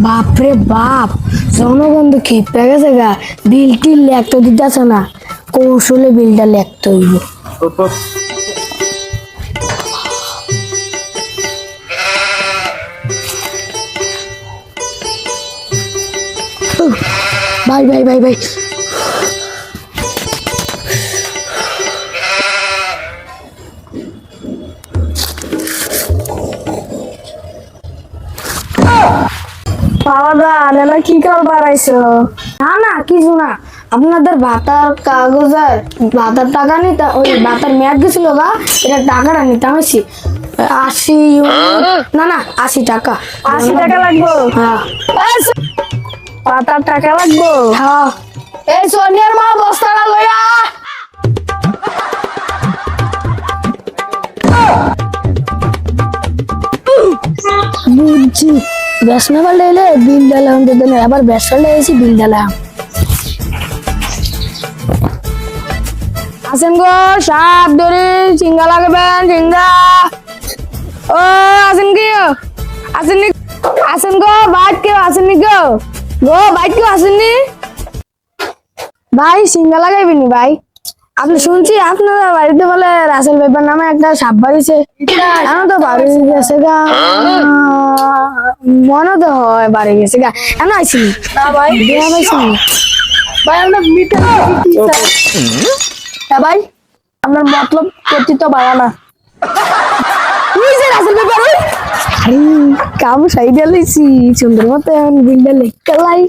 বাপরে বাপ, জনগণ তো খেপে গেছে গা। বিল টিল লেখতে দিতেছে না, কৌশলে বিলটা লেখতে হইব। ভাই ভাই ভাই ভাই, কি কাল বাড়াইছো? না না কিছু না, আপনাদের ভাতার কাগজের ভাতার টাকা নিতে, ওই ভাতার মেয়াদ গেছিল গা, এটা টাকাটা নিতে হয়েছি 80 না না 80 টাকা। 80 টাকা লাগবো? হ্যাঁ। পাতার টাকা লাগবো? হ্যাঁ। এই সোনিয়ার মা বস্তাটা লইয়া। বুঝছি, বেসনা পাল্টাইলে বিল ডালাম, আবার বেস পাল্টাইছি বিল ডালাম। আসেন গো, সাপ ধরে চিঙ্গা লাগবেন, চিঙ্গা। ও আসেন কি, আসেননি? আসেন গো, বাইক কেউ আসেননি গো? গো বাইক কেউ আসেননি? ভাই সিঙ্গা লাগাইবেনি ভাই? আপনি শুনছি আপনাদের বাড়িতে বলে রাসেল ভাইপার নামে একটা সাপ বাড়িছে। এখন তো বাড়ি গেছে গা, মনে তো হয় বাড়ি গেছে গা। এখন আইসিনি না ভাই, বিয়া পাইছিনি ভাই আমরা মিটার ভাই, আপনার মতলব করছি তো বাড়ানা। রাসেল ভাইপার আরে কাম সাইডে লইছি, সুন্দর মতো এখন বিলটা লেখা লাই।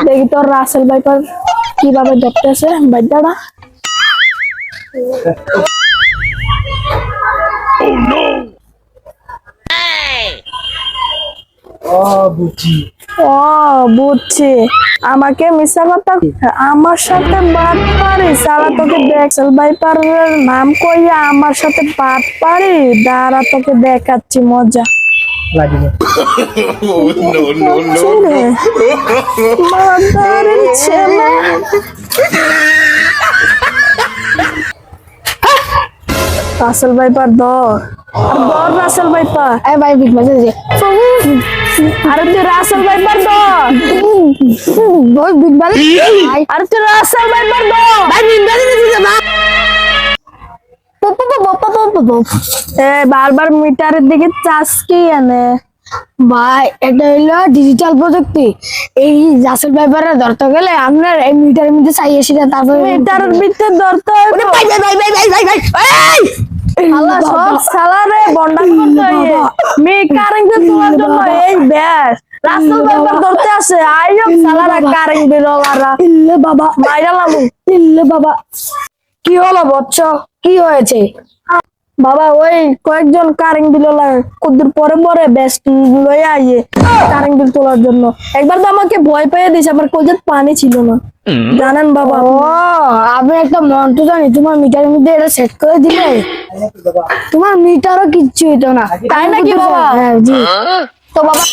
দেখি তোর রাসেল ভাইপার কিভাবে দেখতেছে বাচ্চাটা। ও বুঝছি, আমাকে মিশা কথা, আমার সাথে বাদ পারি সারা, তোকে দেখছেন ভাইপারের নাম কইয়া আমার সাথে বাদ পারি, দাঁড়া তোকে দেখাচ্ছি মজা। মাদারের ছেলে। রাসেল ভাইপার দর, আর দর রাসেল ভাইপার। এই ভাই বিগ বাজে যে আরে তুই রাসেল ভাইপার দর, ওই বিগ বাজে আরে তুই রাসেল ভাইপার দর। ভাই বিগ বাজে দিছে না। বারবার মিটারের দিকে চাষ কি এনে ভাই, এটা হইলো ডিজিটাল প্রযুক্তি। এই রাসেল ভাইপারে ধরতে গেলে আপনার এই মিটারের মধ্যে চাই এসে তারপরে মিটারের ভিতরে ধরতে ভাই ভাই ভাই ভাই ভাই ভাই ভাই আল্লাহ সব সালারে বন্ডা করতে হয় মি কারেন্ট তোমার জন্য এই ব্যাস রাসেল ভাইপার ধরতে আসে আইয়ো সালারা কারেন্ট বিলওয়ালা। ইল্লে বাবা, মাইরালামু। ইল্লে বাবা, কি হলো বচ্চ, কি হয়েছে? বাবা ওই কয়েকজন কারেন্ট বিলওয়ালা কতদূর পরে পরে ব্যস্ত লয়ে আইয়ে কারেন্ট বিল তোলার জন্য। একবার তো আমাকে ভয় পেয়ে দিয়েছে, আমার কইতে পানি ছিল না জানেন বাবা। ও আমি একটা মন্ত্র জানি, তোমার মিটারের মধ্যে এটা সেট করে দিলে তোমার মিটারও কিচ্ছু হইতো না। তাই নাকি বাবা? হ্যাঁ জি। তো বাবা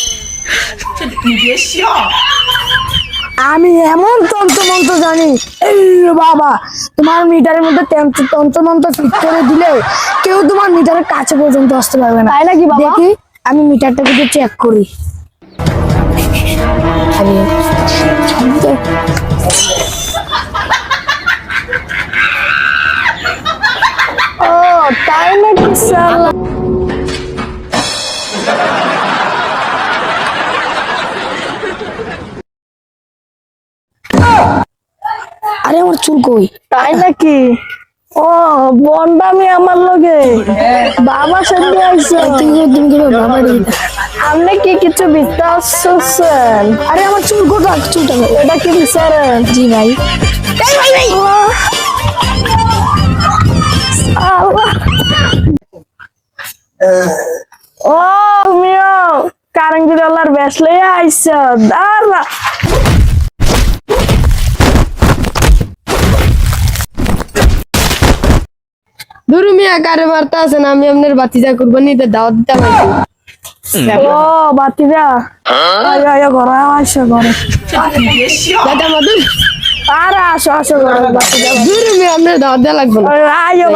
আমি এমন তন্ত্র মন্ত্র জানি, এই বাবা তোমার মিটারের মধ্যে তন্ত্র মন্ত্র ফিট করে দিলে কেউ তোমার মিটারের কাছে পর্যন্ত আসতে পারবে না। তাই নাকি বাবা? দেখি আমি মিটারটা কিন্তু চেক করি। ও তাই নাকি সালা। আরে আমার চুল কই? তাই নাকি? ও বন্ডামি আমার লগে বাবার সাথে আইছো তুমি কি বাবা রে? আপনি কি কিছু বিশ্বাস করছেন? আরে আমার চুল কোথা, চুলটা কই? এটা কি বিচারেন? জি ভাই। এই ভাই ভাই ও তুমিও কারেন্ট বিলওয়ালার বেশ লইয়া আইছো দাঁড়া। দুরু মিয়া কারে মারতে আছেন, আমি আপনার বাতিজা কুরবানিতে দাওয়াত দিতে পারছি। ও বাতিজা আয় আয় ঘরে আসো ঘরে। দাদা মাদুর আরে আসো আসো ঘরে বাতিজা। দুরু মিয়া আপনার দাওয়াত দেওয়া লাগবে না আয়ো